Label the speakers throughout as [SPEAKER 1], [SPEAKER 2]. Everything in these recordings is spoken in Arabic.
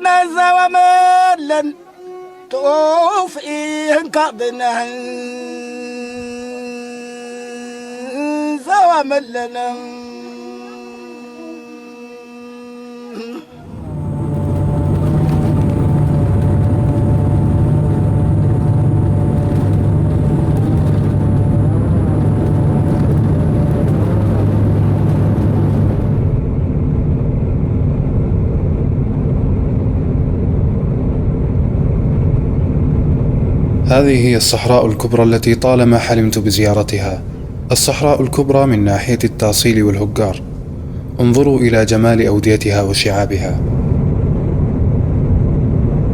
[SPEAKER 1] قرنا زواملن توفئين كاضنا زواملن
[SPEAKER 2] هذه هي الصحراء الكبرى التي طالما حلمت بزيارتها. الصحراء الكبرى من ناحية التأصيل والهجار. انظروا إلى جمال أوديتها وشعابها.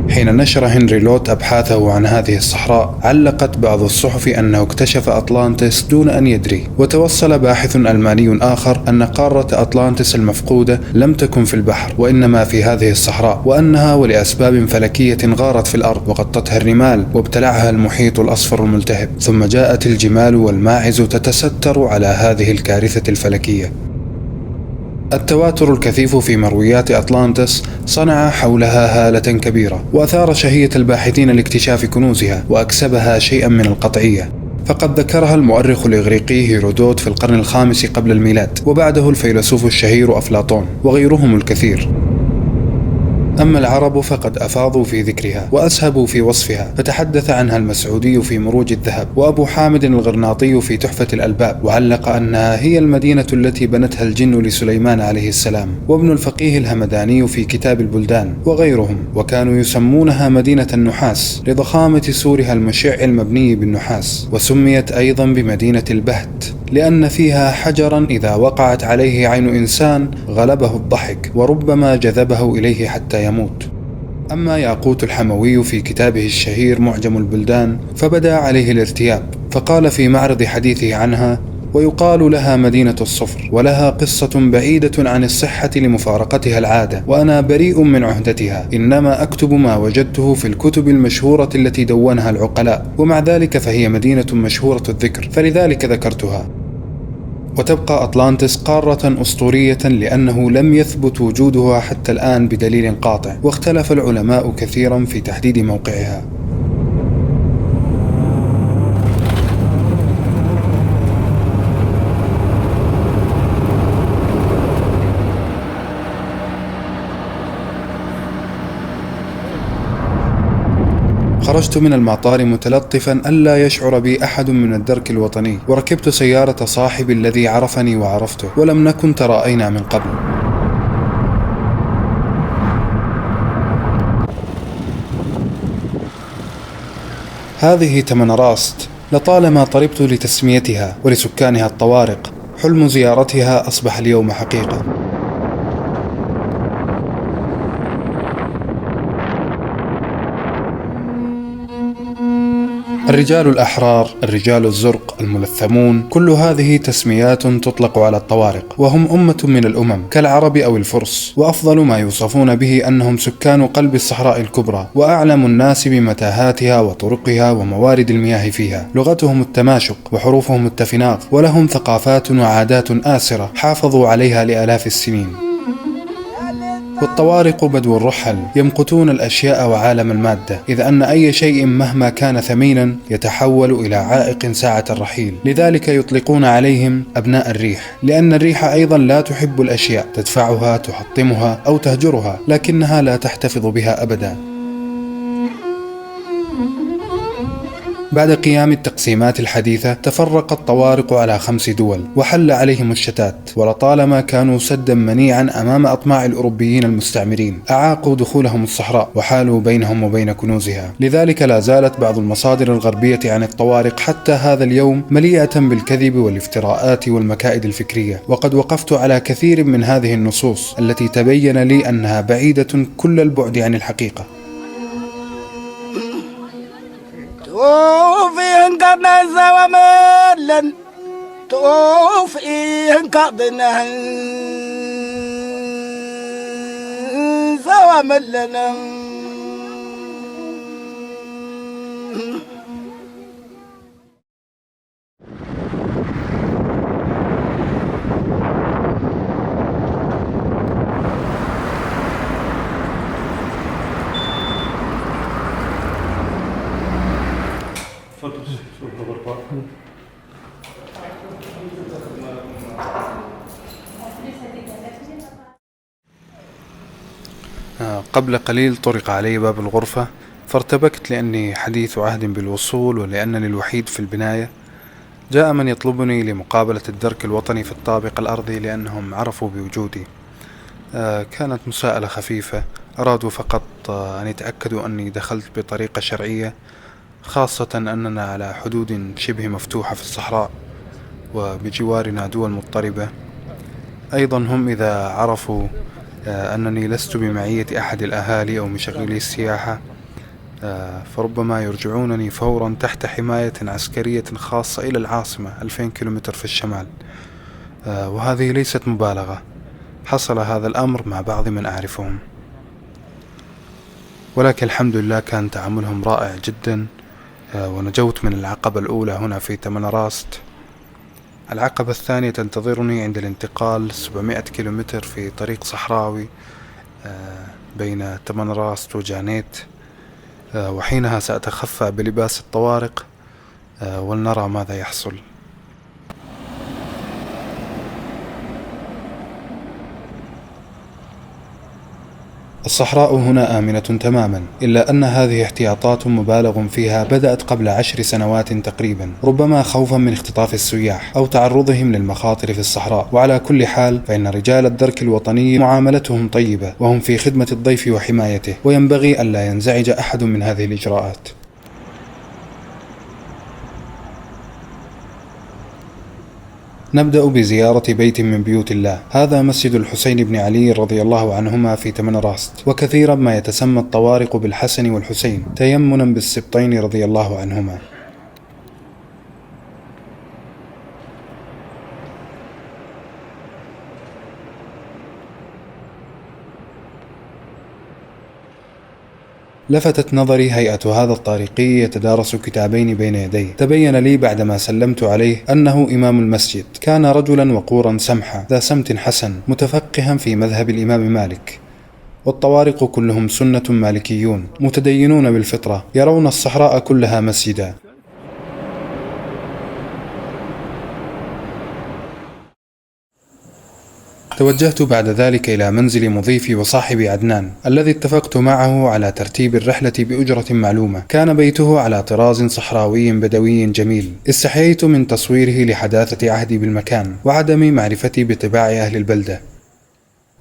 [SPEAKER 2] حين نشر هنري لوت أبحاثه عن هذه الصحراء، علقت بعض الصحف أنه اكتشف أطلانتس دون أن يدري، وتوصل باحث ألماني آخر أن قارة أطلانتس المفقودة لم تكن في البحر وإنما في هذه الصحراء، وأنها ولأسباب فلكية غارت في الأرض وغطتها الرمال وابتلعها المحيط الأصفر الملتهب، ثم جاءت الجمال والماعز تتستر على هذه الكارثة الفلكية. التواتر الكثيف في مرويات أطلانتس صنع حولها هالة كبيرة، وأثار شهية الباحثين لاكتشاف كنوزها، وأكسبها شيئا من القطعية، فقد ذكرها المؤرخ الإغريقي هيرودوت في القرن الخامس قبل الميلاد، وبعده الفيلسوف الشهير أفلاطون وغيرهم الكثير. أما العرب فقد أفاضوا في ذكرها وأسهبوا في وصفها، فتحدث عنها المسعودي في مروج الذهب، وأبو حامد الغرناطي في تحفة الألباب، وعلق أنها هي المدينة التي بنتها الجن لسليمان عليه السلام، وابن الفقيه الهمداني في كتاب البلدان وغيرهم، وكانوا يسمونها مدينة النحاس لضخامة سورها المشع المبني بالنحاس، وسميت أيضا بمدينة البهت لأن فيها حجرا إذا وقعت عليه عين إنسان غلبه الضحك وربما جذبه إليه حتى يموت. أما ياقوت الحموي في كتابه الشهير معجم البلدان فبدا عليه الارتياب، فقال في معرض حديثه عنها: ويقال لها مدينة الصفر، ولها قصة بعيدة عن الصحة لمفارقتها العادة، وأنا بريء من عهدتها، إنما أكتب ما وجدته في الكتب المشهورة التي دونها العقلاء، ومع ذلك فهي مدينة مشهورة الذكر، فلذلك ذكرتها. وتبقى أطلانتس قارة أسطورية لأنه لم يثبت وجودها حتى الآن بدليل قاطع، واختلف العلماء كثيرا في تحديد موقعها. خرجت من المطار متلطفا ألا يشعر بي أحد من الدرك الوطني، وركبت سيارة صاحبي الذي عرفني وعرفته ولم نكن تراءينا من قبل. هذه تمنراست، لطالما طربت لتسميتها، ولسكانها الطوارق. حلم زيارتها أصبح اليوم حقيقة. الرجال الأحرار، الرجال الزرق، الملثمون، كل هذه تسميات تطلق على الطوارق، وهم أمة من الأمم كالعرب أو الفرس، وأفضل ما يوصفون به أنهم سكان قلب الصحراء الكبرى، وأعلم الناس بمتاهاتها وطرقها وموارد المياه فيها. لغتهم التماشق وحروفهم التفناغ، ولهم ثقافات وعادات آسرة حافظوا عليها لآلاف السنين. والطوارق بدو الرحل، يمقتون الأشياء وعالم المادة، إذ أن أي شيء مهما كان ثمينا يتحول إلى عائق ساعة الرحيل، لذلك يطلقون عليهم أبناء الريح، لأن الريح أيضا لا تحب الأشياء، تدفعها، تحطمها أو تهجرها، لكنها لا تحتفظ بها أبدا. بعد قيام التقسيمات الحديثة تفرق الطوارق على 5 دول، وحل عليهم الشتات، ولطالما كانوا سدا منيعا أمام أطماع الأوروبيين المستعمرين، أعاقوا دخولهم الصحراء وحالوا بينهم وبين كنوزها. لذلك لا زالت بعض المصادر الغربية عن الطوارق حتى هذا اليوم مليئة بالكذب والافتراءات والمكائد الفكرية، وقد وقفت على كثير من هذه النصوص التي تبين لي أنها بعيدة كل البعد عن الحقيقة.
[SPEAKER 1] توفين قرنا زواملن توفين قرنا زواملن
[SPEAKER 2] قبل قليل طرق علي باب الغرفة، فارتبكت لأني حديث عهد بالوصول ولأنني الوحيد في البناية. جاء من يطلبني لمقابلة الدرك الوطني في الطابق الأرضي لأنهم عرفوا بوجودي. كانت مساءلة خفيفة، أرادوا فقط أن يتأكدوا أني دخلت بطريقة شرعية، خاصة أننا على حدود شبه مفتوحة في الصحراء وبجوارنا دول مضطربة. أيضا هم إذا عرفوا أنني لست بمعية أحد الأهالي أو مشغلي السياحة فربما يرجعونني فورا تحت حماية عسكرية خاصة إلى العاصمة 2000 كيلومتر في الشمال. وهذه ليست مبالغة، حصل هذا الأمر مع بعض من أعرفهم، ولكن الحمد لله كان تعاملهم رائع جدا. ونجوت من العقبة الأولى هنا في تمنراست. العقبة الثانية تنتظرني عند الانتقال 700 كيلومتر في طريق صحراوي بين تمنراست وجانيت، وحينها سأتخفى بلباس الطوارق ولنرى ماذا يحصل. الصحراء هنا آمنة تماما، إلا أن هذه احتياطات مبالغ فيها بدأت قبل 10 سنوات تقريبا، ربما خوفا من اختطاف السياح أو تعرضهم للمخاطر في الصحراء. وعلى كل حال فإن رجال الدرك الوطني معاملتهم طيبة، وهم في خدمة الضيف وحمايته، وينبغي ألا ينزعج أحد من هذه الإجراءات. نبدأ بزيارة بيت من بيوت الله. هذا مسجد الحسين بن علي رضي الله عنهما في تمنراست، وكثيرا ما يتسمى الطوارق بالحسن والحسين تيمنا بالسبطين رضي الله عنهما. لفتت نظري هيئة هذا الطارقي يتدارس كتابين بين يديه. تبين لي بعدما سلمت عليه أنه إمام المسجد، كان رجلا وقورا سمحا ذا سمت حسن، متفقها في مذهب الإمام مالك. والطوارق كلهم سنة مالكيون متدينون بالفطرة، يرون الصحراء كلها مسجدا. توجهت بعد ذلك إلى منزل مضيفي وصاحبي عدنان، الذي اتفقت معه على ترتيب الرحلة بأجرة معلومة. كان بيته على طراز صحراوي بدوي جميل، استحييت من تصويره لحداثة عهدي بالمكان وعدم معرفتي بطباع أهل البلدة.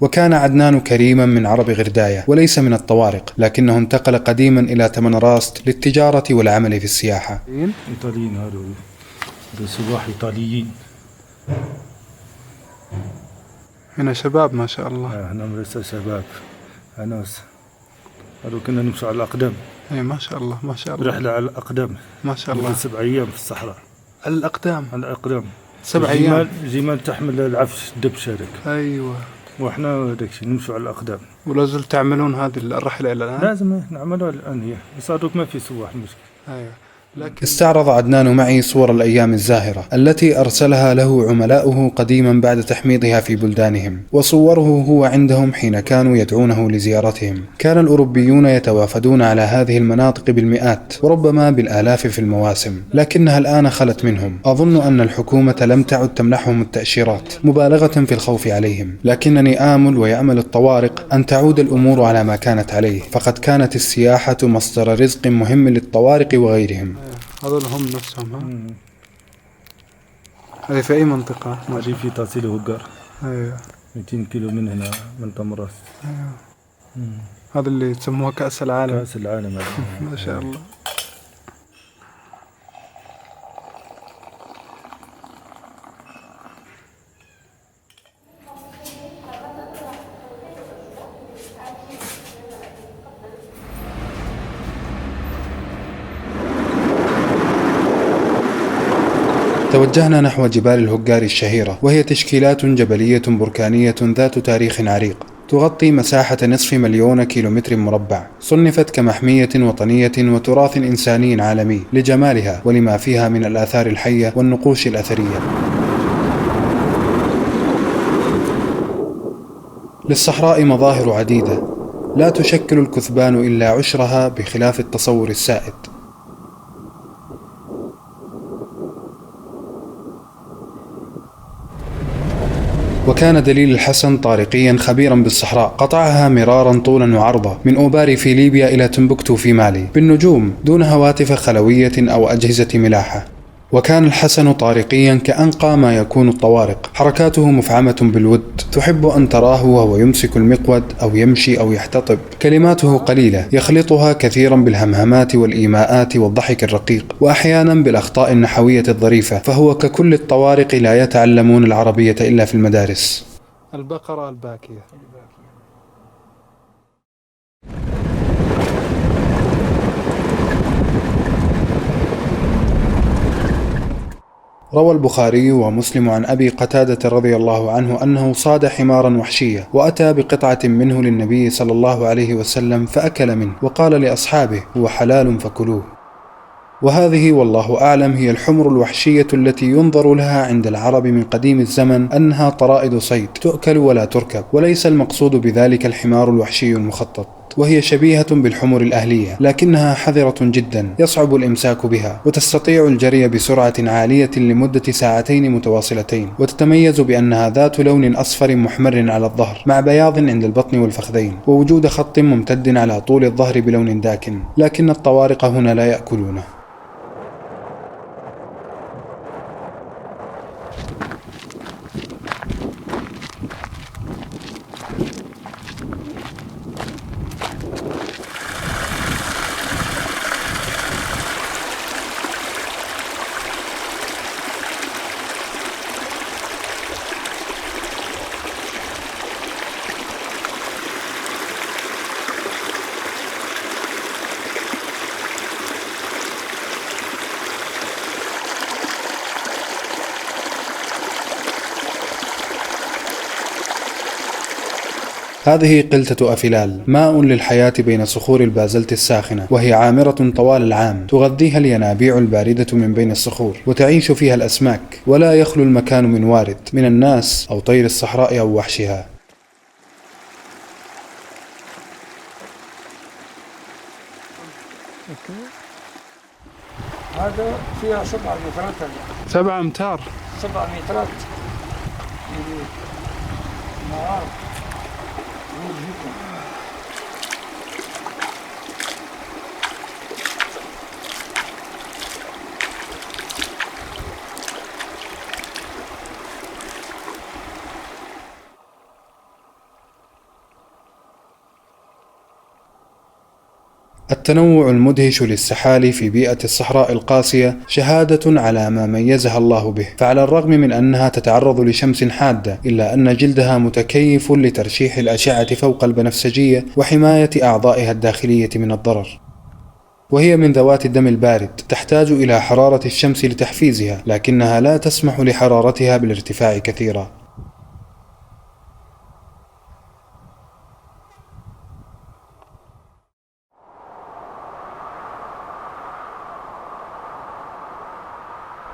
[SPEAKER 2] وكان عدنان كريما من عرب غرداية وليس من الطوارق، لكنه انتقل قديما إلى تمنراست للتجارة والعمل في السياحة.
[SPEAKER 3] إيطاليين هذول سواح إيطاليين،
[SPEAKER 2] هنا شباب ما شاء الله.
[SPEAKER 3] هنا لسه شباب، هنا هذول كنا نمشي على الأقدام.
[SPEAKER 2] اي ما شاء الله ما شاء الله،
[SPEAKER 3] رحلة على الأقدام
[SPEAKER 2] ما شاء الله.
[SPEAKER 3] 7 أيام في الصحراء
[SPEAKER 2] على الأقدام.
[SPEAKER 3] على الأقدام
[SPEAKER 2] 7 أيام.
[SPEAKER 3] جمال تحمل العفش الدبش هذاك.
[SPEAKER 2] أيوة.
[SPEAKER 3] وإحنا داكشي نمشي على الأقدام.
[SPEAKER 2] ولا زلت تعملون هذه الرحلة إلى الآن؟
[SPEAKER 3] لازم نعملها الآن، هي صادوك ما في سواح مشكلة.
[SPEAKER 2] أيوة. استعرض عدنان معي صور الأيام الزاهرة التي أرسلها له عملاؤه قديما بعد تحميضها في بلدانهم، وصوره هو عندهم حين كانوا يدعونه لزيارتهم. كان الأوروبيون يتوافدون على هذه المناطق بالمئات وربما بالآلاف في المواسم، لكنها الآن خلت منهم. أظن أن الحكومة لم تعد تمنحهم التأشيرات، مبالغة في الخوف عليهم. لكنني آمل ويأمل الطوارق أن تعود الأمور على ما كانت عليه، فقد كانت السياحة مصدر رزق مهم للطوارق وغيرهم. هذول هم نفسهم. هذه في أي منطقة؟
[SPEAKER 3] هذه في تحصيل هوجار.
[SPEAKER 2] أيوة.
[SPEAKER 3] 200 كيلو من هنا من تمنراست.
[SPEAKER 2] أيوة. هذا اللي يسموها كأس العالم.
[SPEAKER 3] كأس العالم.
[SPEAKER 2] ما شاء الله. توجهنا نحو جبال الهجار الشهيرة، وهي تشكيلات جبلية بركانية ذات تاريخ عريق، تغطي مساحة 500,000 كيلومتر مربع، صنفت كمحمية وطنية وتراث إنساني عالمي لجمالها ولما فيها من الآثار الحية والنقوش الأثرية. للصحراء مظاهر عديدة لا تشكل الكثبان إلا عشرها بخلاف التصور السائد. وكان دليل الحسن طارقيا خبيرا بالصحراء، قطعها مرارا طولا وعرضا من أوباري في ليبيا إلى تمبكتو في مالي بالنجوم دون هواتف خلوية أو أجهزة ملاحة. وكان الحسن طارقيا كأنقى ما يكون الطوارق، حركاته مفعمة بالود، تحب أن تراه وهو يمسك المقود أو يمشي أو يحتطب، كلماته قليلة يخلطها كثيرا بالهمهمات والإيماءات والضحك الرقيق، وأحيانا بالأخطاء النحوية الظريفة، فهو ككل الطوارق لا يتعلمون العربية إلا في المدارس. البقرة الباكية. روى البخاري ومسلم عن أبي قتادة رضي الله عنه أنه صاد حمارا وحشية وأتى بقطعة منه للنبي صلى الله عليه وسلم فأكل منه، وقال لأصحابه: هو حلال فكلوه. وهذه والله أعلم هي الحمر الوحشية التي ينظر لها عند العرب من قديم الزمن أنها طرائد صيد تؤكل ولا تركب، وليس المقصود بذلك الحمار الوحشي المخطط، وهي شبيهة بالحمر الأهلية لكنها حذرة جدا يصعب الإمساك بها، وتستطيع الجري بسرعة عالية لمدة ساعتين متواصلتين، وتتميز بأنها ذات لون أصفر محمر على الظهر مع بياض عند البطن والفخذين، ووجود خط ممتد على طول الظهر بلون داكن، لكن الطوارق هنا لا يأكلونه. هذه قلتة أفلال، ماء للحياة بين صخور البازلت الساخنة، وهي عامرة طوال العام، تغذيها الينابيع الباردة من بين الصخور، وتعيش فيها الأسماك، ولا يخلو المكان من وارد من الناس أو طير الصحراء أو وحشها.
[SPEAKER 4] هذا فيها 7 مترات.
[SPEAKER 2] 7 أمتار.
[SPEAKER 4] 7 مترات. نعم.
[SPEAKER 2] التنوع المدهش للسحالي في بيئة الصحراء القاسية شهادة على ما ميزها الله به، فعلى الرغم من أنها تتعرض لشمس حادة إلا أن جلدها متكيف لترشيح الأشعة فوق البنفسجية وحماية أعضائها الداخلية من الضرر. وهي من ذوات الدم البارد، تحتاج إلى حرارة الشمس لتحفيزها، لكنها لا تسمح لحرارتها بالارتفاع كثيرا.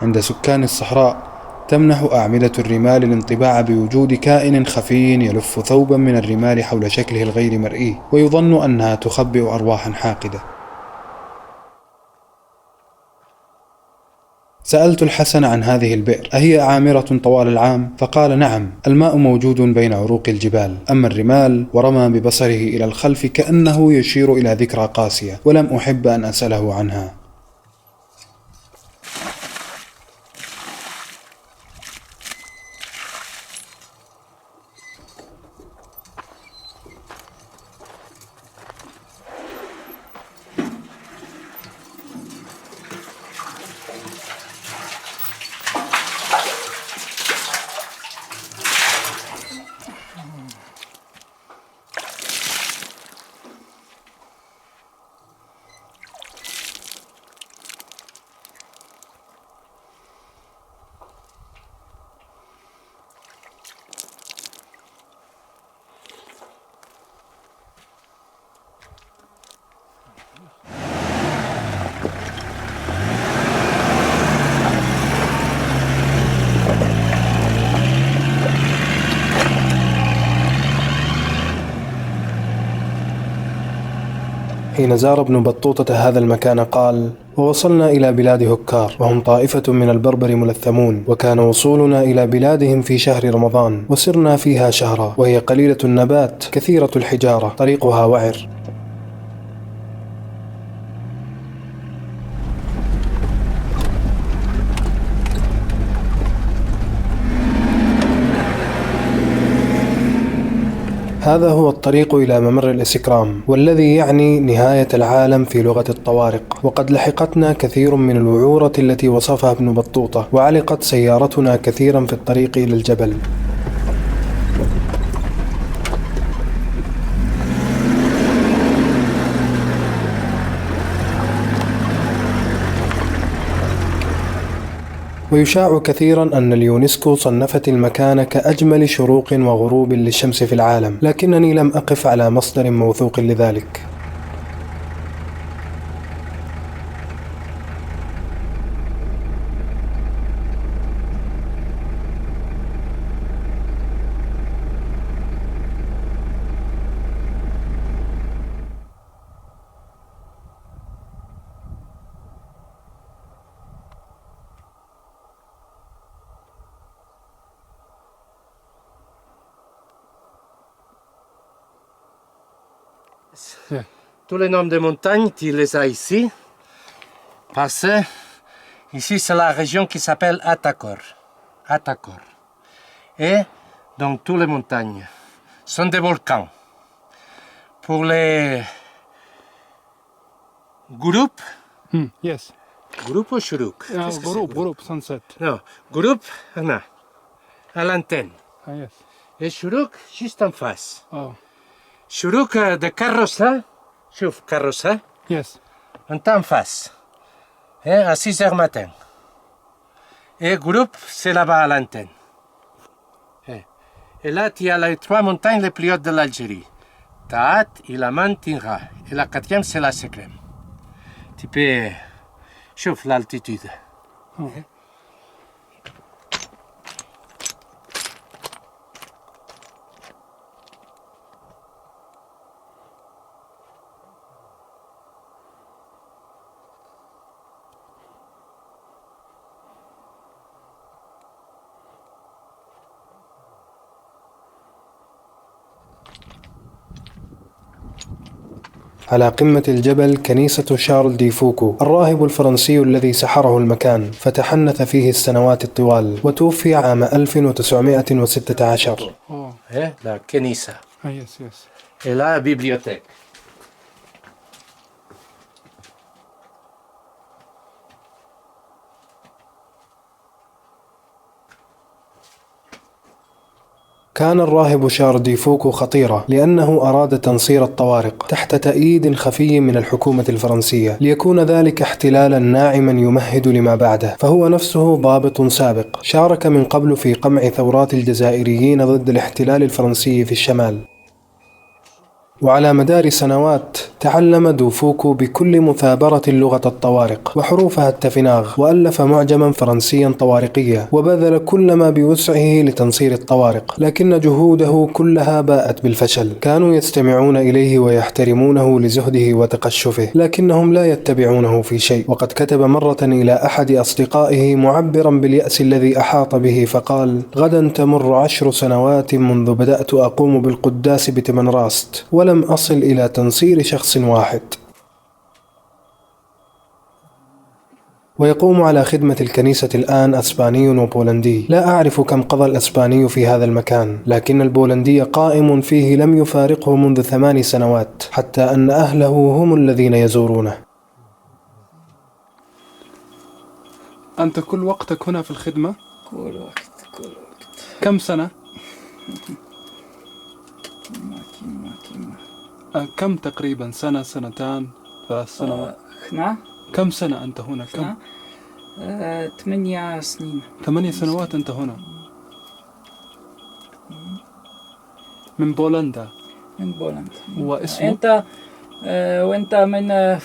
[SPEAKER 2] عند سكان الصحراء تمنح أعمدة الرمال الانطباع بوجود كائن خفي يلف ثوبا من الرمال حول شكله الغير مرئي، ويظن أنها تخبئ أرواحا حاقدة. سألت الحسن عن هذه البئر أهي عامرة طوال العام؟ فقال: نعم، الماء موجود بين عروق الجبال، أما الرمال، ورمى ببصره إلى الخلف كأنه يشير إلى ذكرى قاسية، ولم أحب أن أسأله عنها. حين زار ابن بطوطة هذا المكان قال: ووصلنا إلى بلاد هكار وهم طائفة من البربر ملثمون، وكان وصولنا إلى بلادهم في شهر رمضان، وسرنا فيها شهرا، وهي قليلة النبات كثيرة الحجارة، طريقها وعر. هذا هو الطريق إلى ممر الإسكرام، والذي يعني نهاية العالم في لغة الطوارق. وقد لحقتنا كثير من الوعورة التي وصفها ابن بطوطة، وعلقت سيارتنا كثيرا في الطريق إلى الجبل. ويشاع كثيرا أن اليونسكو صنفت المكان كأجمل شروق وغروب للشمس في العالم، لكنني لم أقف على مصدر موثوق لذلك.
[SPEAKER 5] Tous les noms de montagnes, tu les as ici, parce que ici c'est la région qui s'appelle Atakor. Atakor. Et donc toutes les montagnes sont des volcans. Pour les groupes,
[SPEAKER 6] Yes.
[SPEAKER 5] groupe ou shuruk? Qu'est-ce que c'est,
[SPEAKER 6] Group, sunset.
[SPEAKER 5] Non, groupe, là, à l'antenne.
[SPEAKER 6] Ah, yes.
[SPEAKER 5] Et shuruk, juste en face.
[SPEAKER 6] Oh,
[SPEAKER 5] Shuruk de Carrossa, chouf, Carrossa,
[SPEAKER 6] yes.
[SPEAKER 5] on est en face, hein, à 6h matin. Et groupe, c'est là-bas à l'antenne. Et là, tu as les 3 montagnes les plus hautes de l'Algérie. Taat, Ilaman, Tinra. Et la 4e, c'est la Sekrem. Tu peux... Chouf l'altitude.
[SPEAKER 2] على قمة الجبل كنيسة شارل دي فوكو، الراهب الفرنسي الذي سحره المكان فتحنث فيه السنوات الطوال، وتوفي عام 1916.
[SPEAKER 6] Oh,
[SPEAKER 5] La Kenissa.
[SPEAKER 6] ah, yes, yes.
[SPEAKER 5] Et là, la bibliothèque.
[SPEAKER 2] كان الراهب شارل دي فوكو خطيرة لأنه أراد تنصير الطوارق تحت تأييد خفي من الحكومة الفرنسية، ليكون ذلك احتلالا ناعما يمهد لما بعده، فهو نفسه ضابط سابق شارك من قبل في قمع ثورات الجزائريين ضد الاحتلال الفرنسي في الشمال. وعلى مدار سنوات تعلم دوفوكو بكل مثابرة لغة الطوارق وحروفها التفناغ، وألف معجما فرنسيا طوارقيا، وبذل كل ما بوسعه لتنصير الطوارق، لكن جهوده كلها باءت بالفشل. كانوا يستمعون إليه ويحترمونه لزهده وتقشفه، لكنهم لا يتبعونه في شيء. وقد كتب مرة إلى أحد أصدقائه معبرا باليأس الذي أحاط به فقال: غدا تمر 10 سنوات منذ بدأت أقوم بالقداس بتمنراست، ولم أصل إلى تنصير شخص واحد. ويقوم على خدمة الكنيسة الآن أسباني وبولندي. لا أعرف كم قضى الأسباني في هذا المكان، لكن البولندي قائم فيه لم يفارقه منذ 8 سنوات، حتى أن أهله هم الذين يزورونه.
[SPEAKER 6] أنت كل وقتك هنا في الخدمة؟
[SPEAKER 4] كل وقت.
[SPEAKER 6] كم سنة؟ كم تقريبا؟ سنة، سنتان، 3 سنوات؟
[SPEAKER 4] هنا
[SPEAKER 6] كم سنة أنت هنا؟ كم؟
[SPEAKER 4] 8 سنين.
[SPEAKER 6] 8 سنوات أنت هنا. من بولندا.
[SPEAKER 4] من بولندا.
[SPEAKER 6] واسمك؟
[SPEAKER 4] أنت وأنت من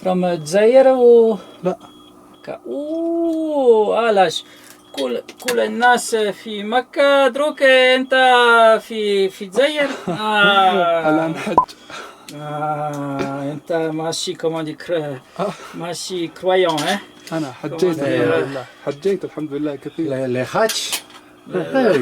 [SPEAKER 4] from الجزائر و
[SPEAKER 6] لا.
[SPEAKER 4] علاش كل الناس في مكة دروك أنت في الجزائر.
[SPEAKER 6] الآن حج.
[SPEAKER 4] أنت ماشي كمان ماشي كرويون.
[SPEAKER 6] أنا حجيت الحمد لله، حجيت الحمد لله كثير.
[SPEAKER 5] Les Hajj?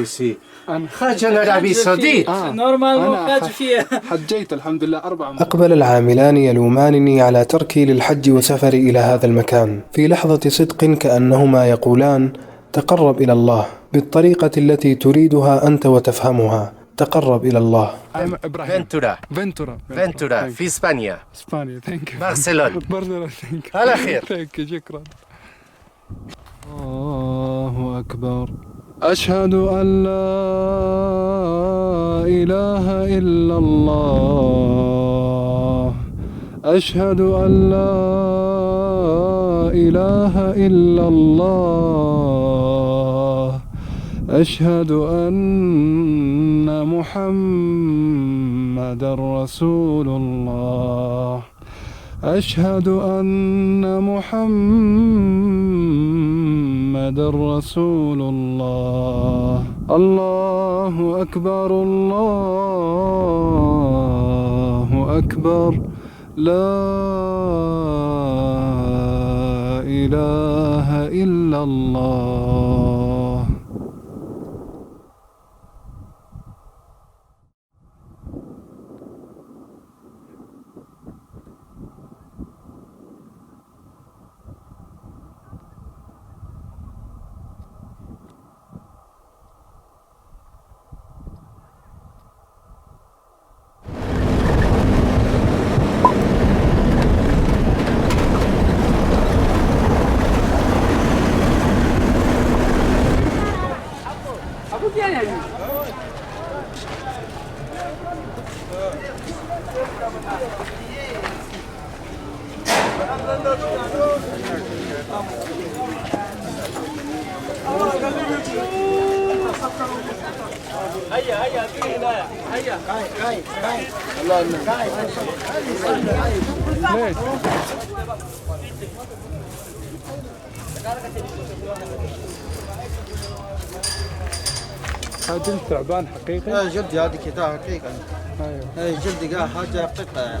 [SPEAKER 5] ici.
[SPEAKER 6] أنا
[SPEAKER 5] Hajj en Arabie Saoudite.
[SPEAKER 4] نورمال
[SPEAKER 6] أنا
[SPEAKER 4] حاج فيها.
[SPEAKER 6] حجيت الحمد لله 4 مرات.
[SPEAKER 2] أقبل العاملان يلومانني على تركي للحج وسفري إلى هذا المكان، في لحظة صدق كأنهما يقولان: تقرب إلى الله بالطريقة التي تريدها أنت وتفهمها، تقرب إلى الله.
[SPEAKER 6] إبراهيم.
[SPEAKER 5] فنتورا في إسبانيا.
[SPEAKER 6] إسبانيا. ثانك يو.
[SPEAKER 5] برشلونة.
[SPEAKER 6] ثانك يو.
[SPEAKER 5] على خير.
[SPEAKER 6] ثانك يو. شكرا. الله أكبر. أشهد أن لا إله إلا الله. أشهد أن لا إله إلا الله. أشهد أن محمدًا رسول الله. أشهد أن محمدًا رسول الله. الله أكبر الله أكبر. لا إله إلا الله. هذا الثعبان حقيقي؟
[SPEAKER 1] جلدي هذه كتاب حقيقة.
[SPEAKER 6] ايوه.
[SPEAKER 1] جلدي قاعد حاجة قطعة.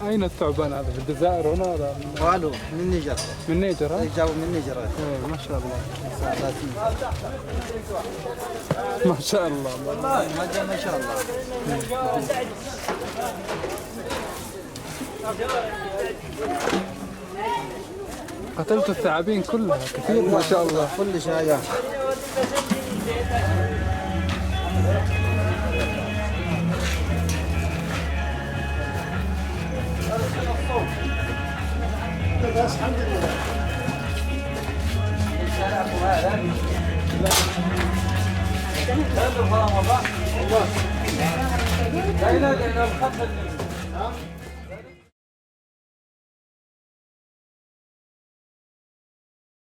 [SPEAKER 6] اين الثعبان هذا؟ في الجزائر هنا ولا؟
[SPEAKER 1] قالوا من النيجر.
[SPEAKER 6] من نيجر ها؟
[SPEAKER 1] جابوا من النيجر.
[SPEAKER 6] ايه ما شاء الله. ما شاء الله.
[SPEAKER 1] والله ما شاء الله.
[SPEAKER 6] قتلت الثعابين كلها كثير ما شاء الله.
[SPEAKER 1] كل شيء.